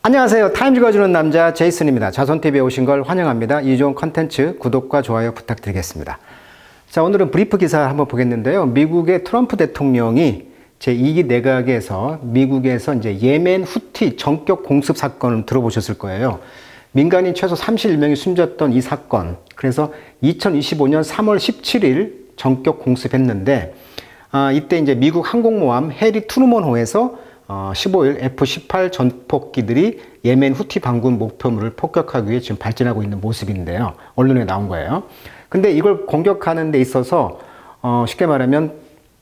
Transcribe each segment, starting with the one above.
안녕하세요. 타임즈 읽어주는 남자 제이슨입니다. 자손TV에 오신 걸 환영합니다. 이 좋은 컨텐츠 구독과 좋아요 부탁드리겠습니다. 자, 오늘은 브리프 기사 한번 보겠는데요. 미국의 트럼프 대통령이 제2기 내각에서 미국에서 이제 예멘 후티 전격 공습 사건을 들어보셨을 거예요. 민간인 최소 31명이 숨졌던 이 사건. 그래서 2025년 3월 17일 전격 공습했는데, 이때 이제 미국 항공모함 해리 트루먼호에서 15일 F-18 전폭기들이 예멘 후티 반군 목표물을 폭격하기 위해 지금 발진하고 있는 모습인데요. 언론에 나온 거예요. 근데 이걸 공격하는 데 있어서 쉽게 말하면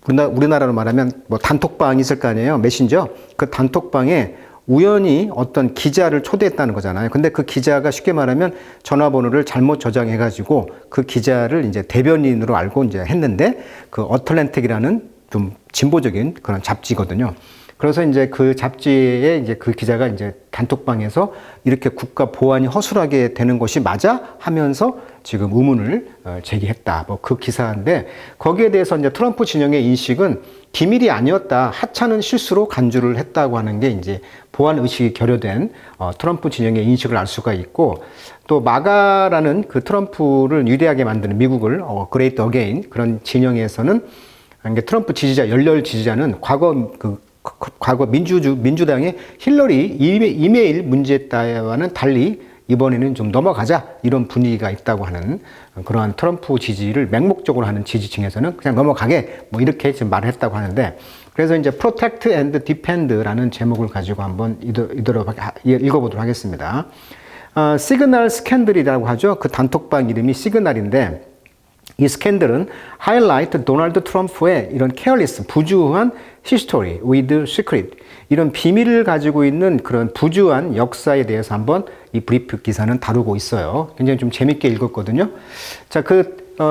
우리나라로 말하면 뭐 단톡방이 있을 거 아니에요. 메신저. 그 단톡방에 우연히 어떤 기자를 초대했다는 거잖아요. 근데 그 기자가 쉽게 말하면 전화번호를 잘못 저장해가지고 그 기자를 이제 대변인으로 알고 이제 했는데 그 어틀랜틱이라는 좀 진보적인 그런 잡지거든요. 그래서 이제 그 잡지에 이제 그 기자가 이제 단톡방에서 이렇게 국가 보안이 허술하게 되는 것이 맞아 하면서 지금 의문을 제기했다. 뭐 그 기사인데 거기에 대해서 이제 트럼프 진영의 인식은 기밀이 아니었다. 하찮은 실수로 간주를 했다고 하는 게 이제 보안 의식이 결여된 트럼프 진영의 인식을 알 수가 있고, 또 마가라는 그 트럼프를 유리하게 만드는 미국을 그레이트 어게인 그런 진영에서는 트럼프 지지자 열렬 지지자는 과거 민주당의 힐러리 이메일 문제와는 달리 이번에는 좀 넘어가자 이런 분위기가 있다고 하는 그러한 트럼프 지지를 맹목적으로 하는 지지층에서는 그냥 넘어가게 뭐 이렇게 지금 말을 했다고 하는데, 그래서 이제 Protect and Defend라는 제목을 가지고 한번 읽어보도록 하겠습니다. 시그널 스캔들이라고 하죠. 그 단톡방 이름이 시그널인데, 이 스캔들은 하이라이트 도널드 트럼프의 이런 케어리스, 부주한 히스토리 with secret, 이런 비밀을 가지고 있는 그런 부주한 역사에 대해서 한번 이 브리프 기사는 다루고 있어요. 굉장히 좀 재밌게 읽었거든요. 자,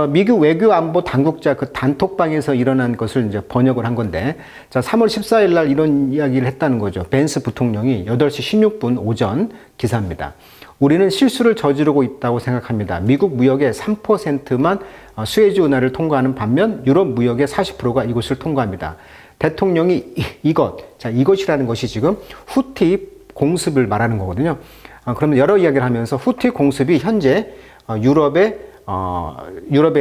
미국 외교안보 당국자 그 단톡방에서 일어난 것을 이제 번역을 한 건데, 자, 3월 14일 날 이런 이야기를 했다는 거죠. 벤스 부통령이 8시 16분 오전 기사입니다. 우리는 실수를 저지르고 있다고 생각합니다. 미국 무역의 3%만 수에즈 운하를 통과하는 반면 유럽 무역의 40%가 이곳을 통과합니다. 대통령이 이것이라는 것이 지금 후티 공습을 말하는 거거든요. 그러면 여러 이야기를 하면서 후티 공습이 현재 유럽에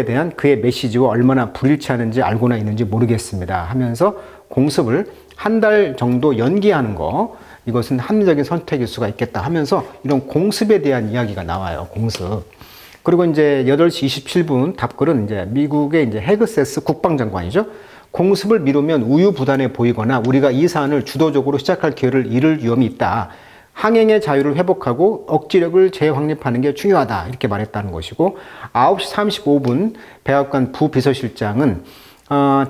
대한 그의 메시지와 얼마나 불일치하는지 알고나 있는지 모르겠습니다 하면서 공습을 한 달 정도 연기하는 거, 이것은 합리적인 선택일 수가 있겠다 하면서 이런 공습에 대한 이야기가 나와요. 공습. 그리고 이제 8시 27분 답글은 이제 미국의 이제 헤그세스 국방장관이죠. 공습을 미루면 우유부단해 보이거나 우리가 이 사안을 주도적으로 시작할 기회를 잃을 위험이 있다. 항행의 자유를 회복하고 억지력을 재확립하는 게 중요하다. 이렇게 말했다는 것이고, 9시 35분 백악관 부비서실장은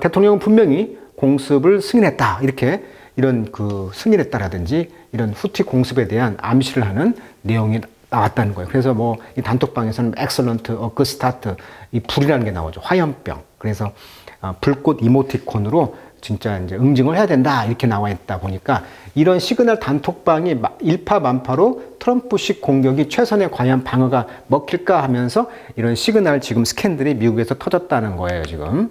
대통령은 분명히 공습을 승인했다. 이런 승인했다라든지 이런 후티 공습에 대한 암시를 하는 내용이 나왔다는 거예요. 그래서 뭐 이 단톡방에서는 엑설런트, 그 스타트, 이 불이라는 게 나오죠. 화염병. 그래서 불꽃 이모티콘으로 진짜 이제 응징을 해야 된다. 이렇게 나와 있다 보니까 이런 시그널 단톡방이 일파만파로 트럼프식 공격이 최선의 과연 방어가 먹힐까 하면서 이런 시그널 지금 스캔들이 미국에서 터졌다는 거예요, 지금.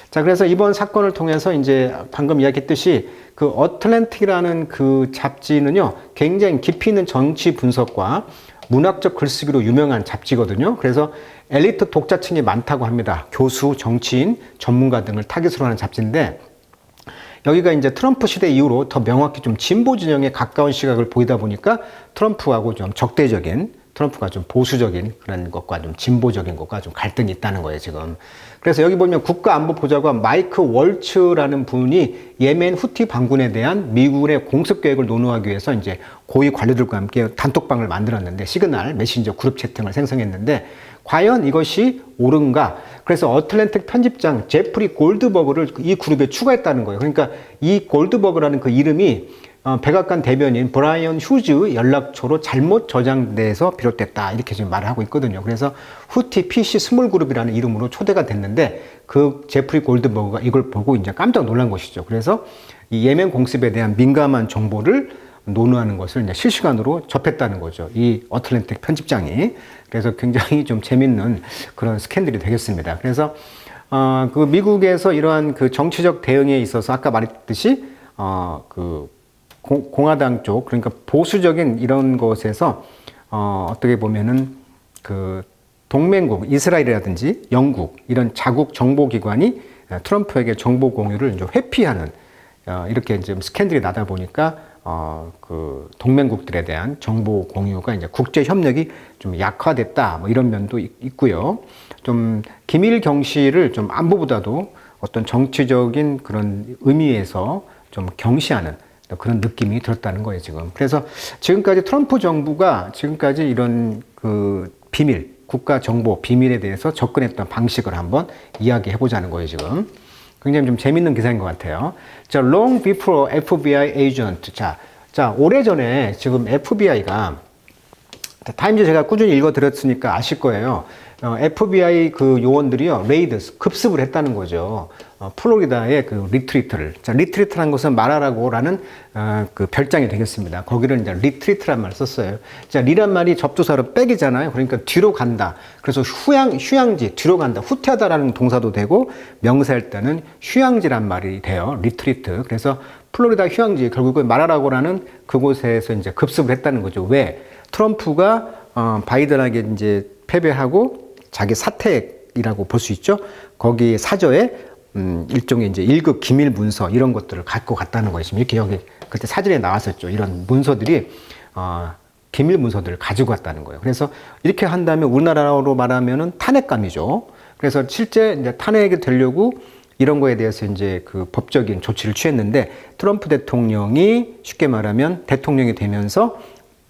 자, 그래서 이번 사건을 통해서 이제 방금 이야기했듯이 그 어틀랜틱이라는 그 잡지는요, 굉장히 깊이 있는 정치 분석과 문학적 글쓰기로 유명한 잡지거든요. 그래서 엘리트 독자층이 많다고 합니다. 교수, 정치인, 전문가 등을 타깃으로 하는 잡지인데, 여기가 이제 트럼프 시대 이후로 더 명확히 좀 진보 진영에 가까운 시각을 보이다 보니까 트럼프하고 좀 적대적인, 트럼프가 좀 보수적인 그런 것과 좀 진보적인 것과 좀 갈등이 있다는 거예요, 지금. 그래서 여기 보면 국가안보보좌관 마이크 월츠라는 분이 예멘 후티 반군에 대한 미국의 공습 계획을 논의하기 위해서 이제 고위 관료들과 함께 단톡방을 만들었는데, 시그널 메신저 그룹 채팅을 생성했는데, 과연 이것이 옳은가? 그래서 어틀랜틱 편집장 제프리 골드버그를 이 그룹에 추가했다는 거예요. 그러니까 이 골드버그라는 그 이름이 백악관 대변인 브라이언 휴즈 연락처로 잘못 저장돼서 비롯됐다. 이렇게 지금 말을 하고 있거든요. 그래서 후티 PC 스몰 그룹이라는 이름으로 초대가 됐는데, 그 제프리 골드버그가 이걸 보고 이제 깜짝 놀란 것이죠. 그래서 이 예멘 공습에 대한 민감한 정보를 논의하는 것을 이제 실시간으로 접했다는 거죠. 이 어틀랜틱 편집장이. 그래서 굉장히 좀 재밌는 그런 스캔들이 되겠습니다. 그래서 그 미국에서 이러한 그 정치적 대응에 있어서 아까 말했듯이 공화당 쪽, 그러니까 보수적인 이런 것에서 어떻게 보면은 그 동맹국 이스라엘이라든지 영국 이런 자국 정보기관이 트럼프에게 정보 공유를 이제 회피하는 이렇게 이제 스캔들이 나다 보니까 그 동맹국들에 대한 정보 공유가 이제 국제 협력이 좀 약화됐다 뭐 이런 면도 있고요. 좀 기밀 경시를 좀 안보보다도 어떤 정치적인 그런 의미에서 좀 경시하는 그런 느낌이 들었다는 거예요, 지금. 그래서 지금까지 트럼프 정부가 지금까지 이런 그 비밀, 국가 정보 비밀에 대해서 접근했던 방식을 한번 이야기해 보자는 거예요, 지금. 굉장히 좀 재밌는 기사인 것 같아요. 자, long before FBI agent. 자, 오래전에 지금 FBI가 타임즈 제가 꾸준히 읽어드렸으니까 아실 거예요. FBI 그 요원들이요, 레이드, 급습을 했다는 거죠. 플로리다의 그 리트리트를. 자, 리트리트라는 것은 말하라고라는 그 별장이 되겠습니다. 거기를 이제 리트리트란 말을 썼어요. 자, 리란 말이 접두사로 백이잖아요. 그러니까 뒤로 간다. 그래서 휴양지, 뒤로 간다. 후퇴하다라는 동사도 되고, 명사일 때는 휴양지란 말이 돼요. 리트리트. 그래서 플로리다 휴양지, 결국은 말하라고라는 그곳에서 이제 급습을 했다는 거죠. 왜? 트럼프가 바이든에게 이제 패배하고 자기 사택이라고 볼 수 있죠. 거기 사저에 일종의 이제 1급 기밀 문서 이런 것들을 갖고 갔다는 거예요. 지금 이렇게 여기 그때 사진에 나왔었죠. 이런 문서들이 기밀 문서들을 가지고 갔다는 거예요. 그래서 이렇게 한다면 우리나라로 말하면은 탄핵감이죠. 그래서 실제 이제 탄핵이 되려고 이런 거에 대해서 이제 그 법적인 조치를 취했는데 트럼프 대통령이 쉽게 말하면 대통령이 되면서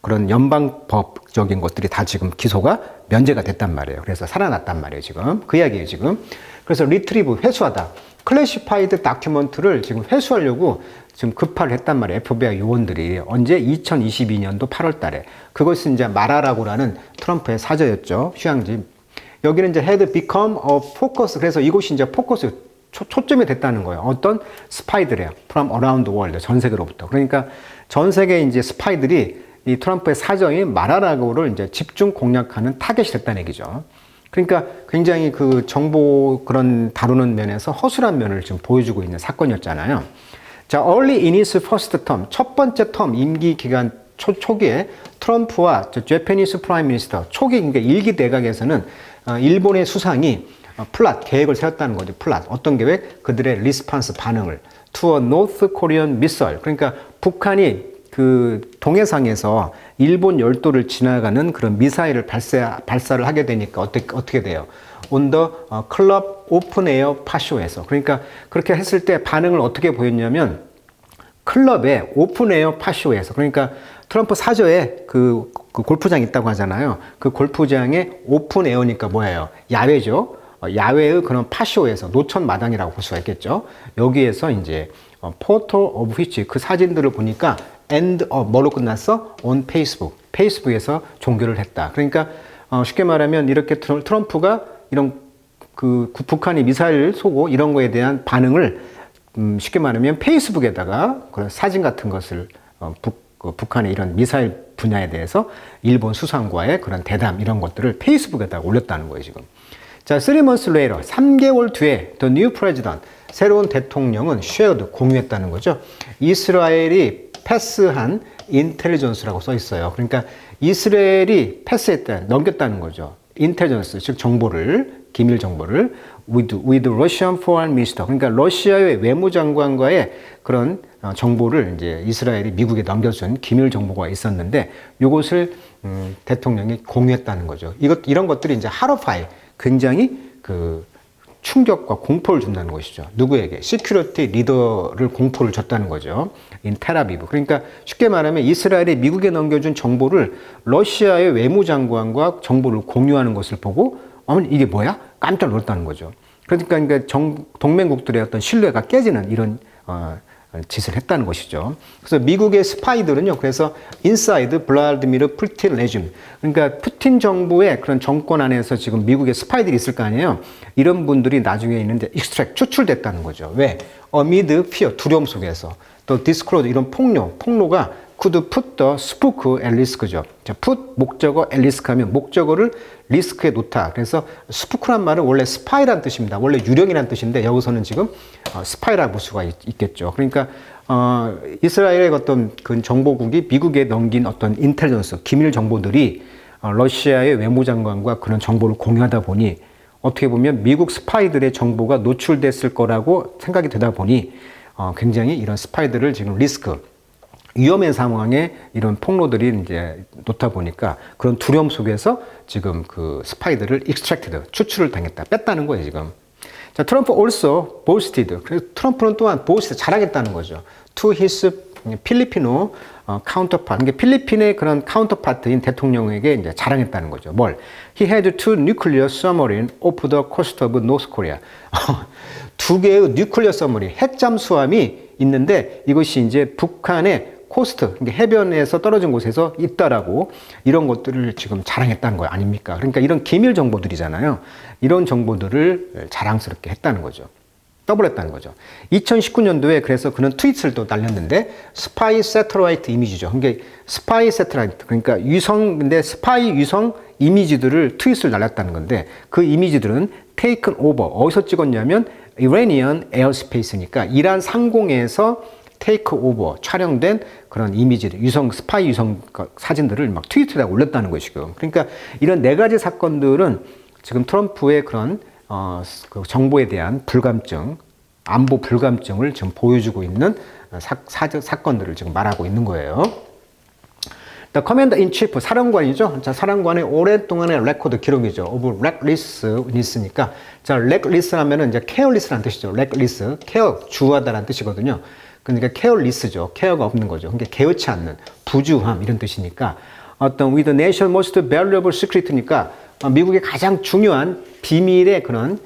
그런 연방법적인 것들이 다 지금 기소가 면제가 됐단 말이에요. 그래서 살아났단 말이에요, 지금. 그 이야기예요, 지금. 그래서 리트리브, 회수하다. 클래시파이드 다큐먼트를 지금 회수하려고 지금 급파를 했단 말이에요. FBI 요원들이. 언제? 2022년도 8월 달에. 그것은 이제 말하라고라는 트럼프의 사저였죠. 휴양지. 여기는 이제 had become a focus. 그래서 이곳이 이제 포커스, 초점이 됐다는 거예요. 어떤 스파이들이에요. from around the world. 전 세계로부터. 그러니까 전 세계 이제 스파이들이 이 트럼프의 사정이 말하라고를 이제 집중 공략하는 타겟이 됐다는 얘기죠. 그러니까 굉장히 그 정보 그런 다루는 면에서 허술한 면을 지금 보여주고 있는 사건이었잖아요. 자, early in his first term, 첫 번째 텀 임기 기간 초기에 트럼프와 제페니스 프라임 미니스터 초기 그러니까 일기 내각에서는 일본의 수상이 플랫 계획을 세웠다는 거죠. 플랫 어떤 계획? 그들의 리스판스 반응을 to a North Korean missile. 그러니까 북한이 그 동해상에서 일본 열도를 지나가는 그런 미사일을 발사를 하게 되니까 어떻게 돼요? On the club open air 파쇼에서. 그러니까 그렇게 했을 때 반응을 어떻게 보였냐면 클럽의 오픈 에어 파쇼에서. 그러니까 트럼프 사저에 그 골프장 있다고 하잖아요. 그 골프장에 오픈 에어니까 뭐예요? 야외죠. 야외의 그런 파쇼에서 노천 마당이라고 볼 수가 있겠죠. 여기에서 이제 포토 오브 휘치 그 사진들을 보니까 end 뭐로 끝났어? on 페이스북. 페이스북에서 종교를 했다. 그러니까 쉽게 말하면 이렇게 트럼프가 이런 그 북한이 미사일 쏘고 이런 거에 대한 반응을 쉽게 말하면 페이스북에다가 그런 사진 같은 것을 북한의 이런 미사일 분야에 대해서 일본 수상과의 그런 대담 이런 것들을 페이스북에다가 올렸다는 거예요, 지금. 자, 3 months later, 3개월 뒤에 the new president, 새로운 대통령은 shared, 공유했다는 거죠. 이스라엘이 패스한 인텔리전스라고 써 있어요. 그러니까 이스라엘이 패스했다, 넘겼다는 거죠. 인텔리전스, 즉 정보를, 기밀 정보를 with Russian Foreign Minister. 그러니까 러시아의 외무장관과의 그런 정보를 이제 이스라엘이 미국에 넘겨준 기밀 정보가 있었는데 이것을 대통령이 공유했다는 거죠. 이런 것들이 이제 하러파이 굉장히 그 충격과 공포를 준다는 것이죠. 누구에게? 시큐리티 리더를 공포를 줬다는 거죠. 인 텔아비브. 그러니까 쉽게 말하면 이스라엘이 미국에 넘겨준 정보를 러시아의 외무장관과 정보를 공유하는 것을 보고 이게 뭐야? 깜짝 놀랐다는 거죠. 그러니까 동맹국들의 어떤 신뢰가 깨지는 이런 짓을 했다는 것이죠. 그래서 미국의 스파이들은요, 그래서 인사이드 블라디미르 푸틴 레짐, 그러니까 푸틴 정부의 그런 정권 안에서 지금 미국의 스파이들이 있을 거 아니에요. 이런 분들이 나중에 있는데 익스트랙 추출됐다는 거죠. 왜? 어미드 피어 두려움 속에서 또 디스크로드 이런 폭로가 could put the spook at risk죠. 자, put 목적어 at risk 하면 목적어를 리스크에 놓다. 그래서 스푸크란 말은 원래 스파이란 뜻입니다. 원래 유령이란 뜻인데 여기서는 지금 스파이라고 볼 수가 있겠죠. 그러니까 이스라엘의 어떤 그 정보국이 미국에 넘긴 어떤 인텔리전스, 기밀 정보들이 러시아의 외무장관과 그런 정보를 공유하다 보니 어떻게 보면 미국 스파이들의 정보가 노출됐을 거라고 생각이 되다 보니 굉장히 이런 스파이들을 지금 리스크, 위험한 상황에 이런 폭로들이 이제 놓다 보니까 그런 두려움 속에서 지금 그 스파이들을 extracted, 추출을 당했다, 뺐다는 거예요, 지금. 자, 트럼프 also boasted. 그래서 트럼프는 또한 boast, 자랑했다는 거죠. To his 필리피노 counterpart. 그러니까 필리핀의 그런 카운터파트인 대통령에게 이제 자랑했다는 거죠. 뭘? He had two nuclear submarines off the coast of North Korea. 두 개의 뉴클리어 서머린, 핵잠수함이 있는데 이것이 이제 북한의 코스트, 그러니까 해변에서 떨어진 곳에서 있다라고 이런 것들을 지금 자랑했다는 거 아닙니까? 그러니까 이런 기밀 정보들이잖아요. 이런 정보들을 자랑스럽게 했다는 거죠. 더블했다는 거죠. 2019년도에 그래서 그는 트윗을 또 날렸는데 스파이 세터라이트 이미지죠. 그러니까 스파이 세터라이트, 그러니까 근데 스파이 위성 이미지들을 트윗을 날렸다는 건데 그 이미지들은 taken over, 어디서 찍었냐면 Iranian airspace니까 이란 상공에서 테이크 오버 촬영된 그런 이미지들, 스파이 위성 사진들을 막 트위터에다 올렸다는 거예요, 지금. 그러니까 이런 네 가지 사건들은 지금 트럼프의 그런 그 정보에 대한 불감증, 안보 불감증을 지금 보여주고 있는 사건들을 지금 말하고 있는 거예요. The Commander in Chief, 사령관이죠. 자, 사령관의 오랫동안의 레코드 기록이죠. of recklessness니까. 자, reckless 하면은 이제 careless라는 뜻이죠. reckless, care, 주하다라는 뜻이거든요. 그러니까 careless죠. care가 없는 거죠. 그러니까 개의치 않는, 부주함 이런 뜻이니까 어떤 with the nation most valuable secret니까 미국의 가장 중요한 비밀의 그런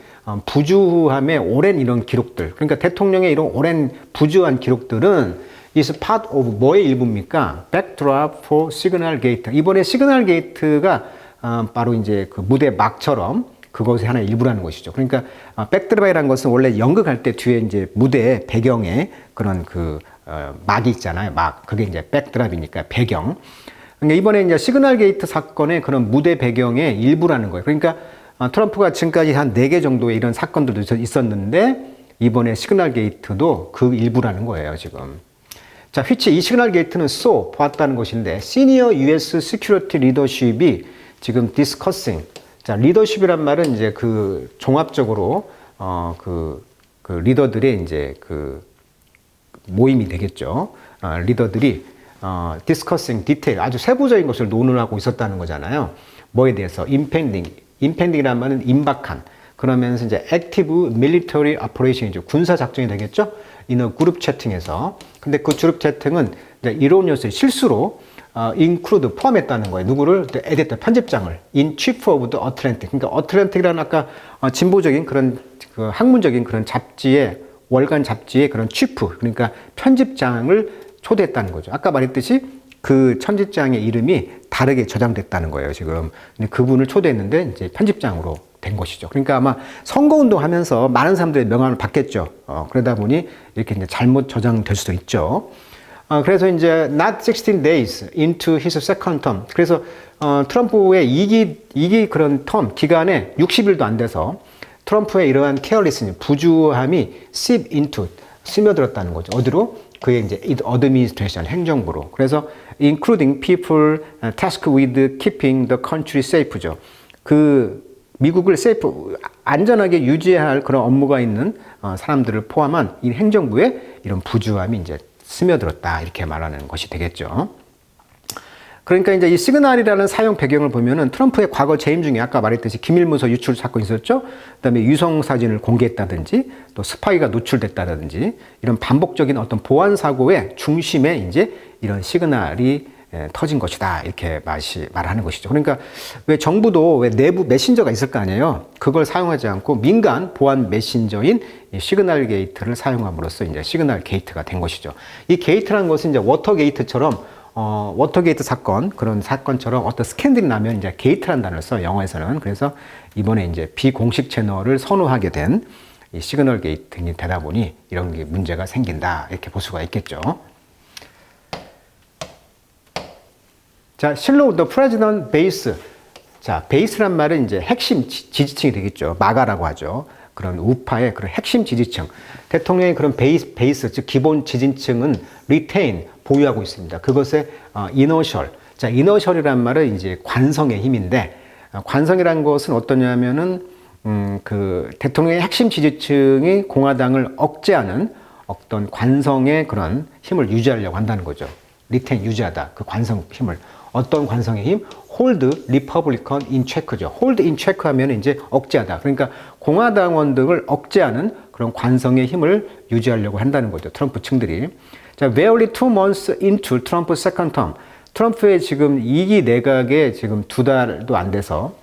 부주함의 오랜 이런 기록들. 그러니까 대통령의 이런 오랜 부주한 기록들은 is part of 뭐의 일부입니까? backdrop for signal gate. 이번에 시그널 게이트가 바로 이제 그 무대 막처럼 그것의 하나의 일부라는 것이죠. 그러니까 백드랍이라는 것은 원래 연극할 때 뒤에 이제 무대 배경에 그런 그 막이 있잖아요. 막 그게 이제 백드랍이니까 배경. 그러니까 이번에 이제 시그널 게이트 사건의 그런 무대 배경의 일부라는 거예요. 그러니까 트럼프가 지금까지 한 4개 정도의 이런 사건들도 있었는데 이번에 시그널 게이트도 그 일부라는 거예요, 지금. 자, 이 시그널 게이트는 보았다는 것인데 시니어 US 시큐리티 리더십이 지금 discussing. 자, 리더십이란 말은 이제 그 종합적으로 그 리더들의 이제 그 모임이 되겠죠. 리더들이 discussing detail, 아주 세부적인 것을 논의하고 있었다는 거잖아요. 뭐에 대해서 impending이란 말은 임박한. 그러면서 이제 active military operation이죠. 군사 작전이 되겠죠. 이는 그룹 채팅에서. 근데 그 그룹 채팅은 이론이었어요. 실수로 include 포함했다는 거예요. 누구를? 에디터 편집장을 in chief of the Atlantic. 그러니까 Atlantic이라는 아까 진보적인 그런 그 학문적인 그런 잡지의 월간 잡지의 그런 chief, 그러니까 편집장을 초대했다는 거죠. 아까 말했듯이 그 편집장의 이름이 다르게 저장됐다는 거예요, 지금. 근데 그분을 초대했는데 이제 편집장으로 된 것이죠. 그러니까 아마 선거운동 하면서 많은 사람들의 명함을 받겠죠. 그러다 보니 이렇게 이제 잘못 저장될 수도 있죠. 그래서 이제 not 16 days into his second term. 그래서 트럼프의 2기 그런 기간에 60일도 안 돼서 트럼프의 이러한 carelessness, 부주함이 seep into, 스며들었다는 거죠. 어디로? 그의 이제 administration, 행정부로. 그래서 including people tasked with keeping the country safe죠. 그 미국을 안전하게 유지해야 할 그런 업무가 있는 사람들을 포함한 이 행정부의 이런 부주함이 이제 스며들었다, 이렇게 말하는 것이 되겠죠. 그러니까 이제 이 시그널이라는 사용 배경을 보면은 트럼프의 과거 재임 중에 아까 말했듯이 기밀문서 유출 사건이 있었죠. 그다음에 유성 사진을 공개했다든지 또 스파이가 노출됐다든지 이런 반복적인 어떤 보안 사고의 중심에 이제 이런 시그널이 터진 것이다, 이렇게 말하는 것이죠. 그러니까 왜 정부도 왜 내부 메신저가 있을 거 아니에요. 그걸 사용하지 않고 민간 보안 메신저인 이 시그널 게이트를 사용함으로써 이제 시그널 게이트가 된 것이죠. 이 게이트라는 것은 이제 워터게이트처럼 워터게이트 사건, 그런 사건처럼 어떤 스캔들이 나면 이제 게이트라는 단어를 써요, 영어에서는. 그래서 이번에 이제 비공식 채널을 선호하게 된 이 시그널 게이트가 되다 보니 이런 게 문제가 생긴다, 이렇게 볼 수가 있겠죠. 자, 실로 the president base. 자, 베이스란 말은 이제 핵심 지지층이 되겠죠. 마가라고 하죠. 그런 우파의 그런 핵심 지지층. 대통령의 그런 베이스, 즉 기본 지지층은 retain, 보유하고 있습니다. 그것의 inertial. 자, inertial이란 말은 이제 관성의 힘인데, 관성이란 것은 어떠냐면은 그 대통령의 핵심 지지층이 공화당을 억제하는 어떤 관성의 그런 힘을 유지하려고 한다는 거죠. retain, 유지하다. 그 관성 힘을. 어떤 관성의 힘? hold Republican in check죠. hold in check 하면 이제 억제하다. 그러니까 공화당원 등을 억제하는 그런 관성의 힘을 유지하려고 한다는 거죠. 트럼프 층들이. 자, barely 2 months into Trump's second term. 트럼프의 지금 2기 내각에 지금 2달도 안 돼서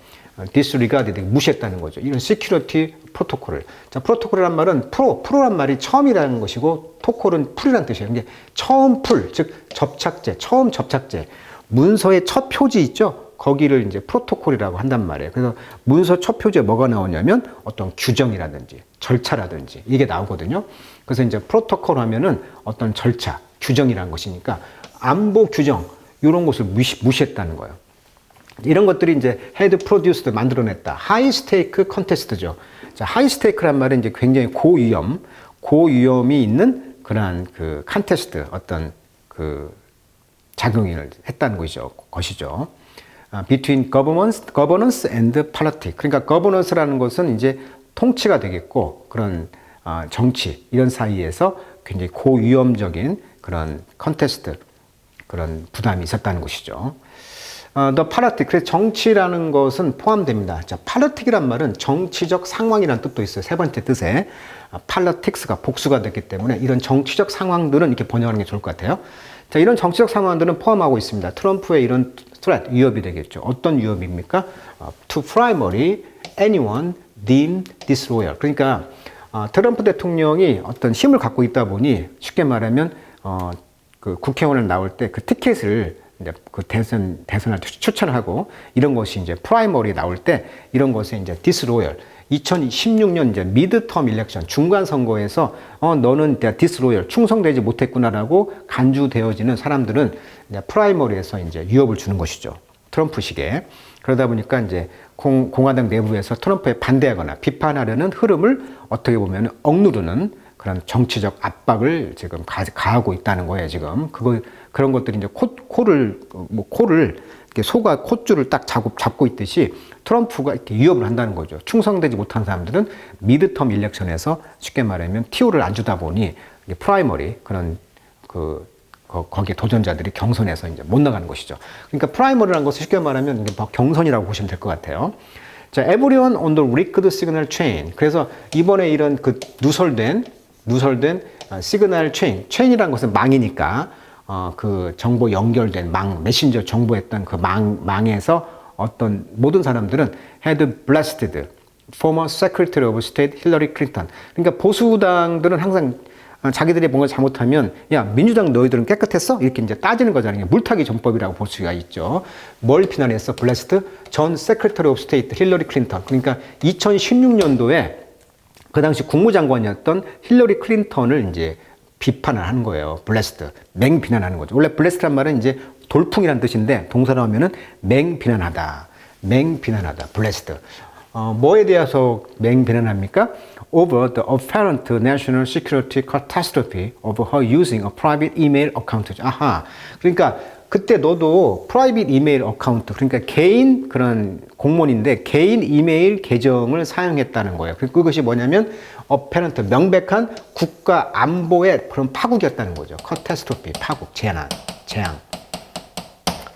disregarded, 무시했다는 거죠. 이런 security 프로토콜을. 자, 프로토콜이란 말은 프로란 말이 처음이라는 것이고, 토콜은 풀이라는 뜻이에요. 이게 처음 풀, 즉 접착제, 처음 접착제. 문서의 첫 표지 있죠? 거기를 이제 프로토콜이라고 한단 말이에요. 그래서 문서 첫 표지에 뭐가 나오냐면 어떤 규정이라든지 절차라든지 이게 나오거든요. 그래서 이제 프로토콜 하면은 어떤 절차, 규정이라는 것이니까 안보 규정, 이런 것을 무시했다는 거예요. 이런 것들이 이제 헤드 프로듀스드 만들어냈다. 하이 스테이크 컨테스트죠. 자, 하이 스테이크란 말은 이제 굉장히 고위험이 있는 그러한 그 컨테스트, 어떤 그 작용을 했다는 것이죠. Between governance and politics. 그러니까 governance라는 것은 이제 통치가 되겠고, 그런 정치 이런 사이에서 굉장히 고위험적인 그런 컨테스트, 그런 부담이 있었다는 것이죠. The politics. 그래서 정치라는 것은 포함됩니다. 자, politic이란 말은 정치적 상황이라는 뜻도 있어요. 세 번째 뜻에 politics가 복수가 됐기 때문에 이런 정치적 상황들은 이렇게 번역하는 게 좋을 것 같아요. 자, 이런 정치적 상황들은 포함하고 있습니다. 트럼프의 이런 threat, 위협이 되겠죠. 어떤 위협입니까? To primary anyone deemed disloyal. 그러니까 트럼프 대통령이 어떤 힘을 갖고 있다 보니 쉽게 말하면 그 국회의원을 나올 때 그 티켓을 이제 그 대선을 추천하고 이런 것이 이제 프라이머리 나올 때 이런 것에 이제 disloyal. 2016년 이제 미드텀 일렉션 중간 선거에서 너는 디스로열 충성되지 못했구나라고 간주되어지는 사람들은 이제 프라이머리에서 이제 위협을 주는 것이죠. 트럼프식에. 그러다 보니까 이제 공화당 내부에서 트럼프에 반대하거나 비판하려는 흐름을 어떻게 보면 억누르는 그런 정치적 압박을 지금 가하고 있다는 거예요, 지금. 그런 것들이 이제 코를 이렇게 소가 콧줄을 딱 잡고 있듯이 트럼프가 이렇게 위협을 한다는 거죠. 충성되지 못한 사람들은 미드텀 일렉션에서 쉽게 말하면 티오를 안 주다 보니 프라이머리 그런 거기에 도전자들이 경선에서 이제 못 나가는 것이죠. 그러니까 프라이머리라는 것을 쉽게 말하면 경선이라고 보시면 될 것 같아요. 자, everyone on the rigged signal chain. 그래서 이번에 이런 그 누설된 시그널 체인이라는 것은 망이니까 그 정보 연결된 메신저 정보했던 그 망에서 어떤 모든 사람들은 had blasted former Secretary of State Hillary Clinton. 그러니까 보수당들은 항상 자기들이 뭔가 잘못하면 야, 민주당 너희들은 깨끗했어? 이렇게 이제 따지는 거잖아요. 물타기 전법이라고 볼 수가 있죠. 뭘 비난했어? 블래스트? 전 Secretary of State 힐러리 클린턴. 그러니까 2016년도에 그 당시 국무장관이었던 힐러리 클린턴을 이제 비판을 하는 거예요. 블래스트. 맹비난하는 거죠. 원래 블래스트란 말은 이제 돌풍이라는 뜻인데 동사로 하면은 맹비난하다. 블래스트. 뭐에 대해서 맹비난합니까? Over the apparent national security catastrophe of her using a private email account. 아하. 그러니까 그때 너도 프라이빗 이메일 어카운트, 그러니까 개인 그런 공무원인데 개인 이메일 계정을 사용했다는 거예요. 그것이 뭐냐면 apparent, 명백한 국가 안보의 그런 파국이었다는 거죠. catastrophe, 파국, 재앙.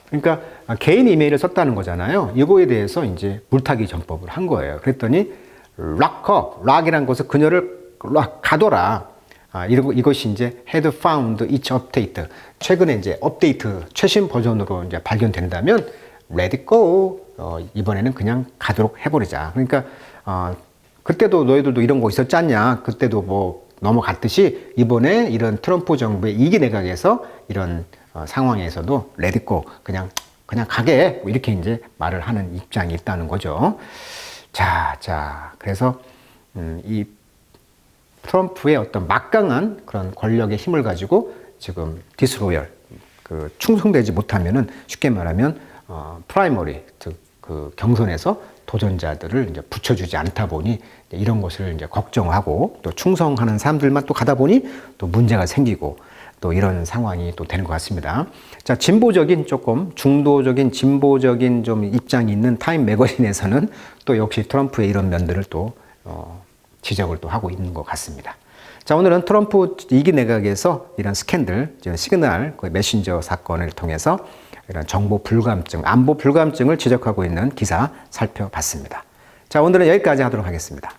그러니까 개인 이메일을 썼다는 거잖아요. 이거에 대해서 이제 물타기 전법을 한 거예요. 그랬더니 락이라는 것은 그녀를 가둬라. 이것이 이제 had found each update. 최근에 이제 업데이트, 최신 버전으로 이제 발견된다면 let it go. 이번에는 그냥 가도록 해버리자. 그러니까, 그때도 너희들도 이런 거 있었지 않냐. 그때도 뭐 넘어갔듯이 이번에 이런 트럼프 정부의 2기 내각에서 이런 상황에서도 let it go. 그냥 가게. 이렇게 이제 말을 하는 입장이 있다는 거죠. 자, 그래서, 이 트럼프의 어떤 막강한 그런 권력의 힘을 가지고 지금 디스로열, 충성되지 못하면은 쉽게 말하면 프라이머리, 즉 그 경선에서 도전자들을 이제 붙여주지 않다 보니 이런 것을 이제 걱정하고 또 충성하는 사람들만 또 가다 보니 또 문제가 생기고 또 이런 상황이 또 되는 것 같습니다. 자, 진보적인 조금 중도적인 진보적인 좀 입장이 있는 타임 매거진에서는 또 역시 트럼프의 이런 면들을 또 지적을 또 하고 있는 것 같습니다. 자, 오늘은 트럼프 2기 내각에서 이런 스캔들, 시그널, 메신저 사건을 통해서 이런 정보 불감증, 안보 불감증을 지적하고 있는 기사 살펴봤습니다. 자, 오늘은 여기까지 하도록 하겠습니다.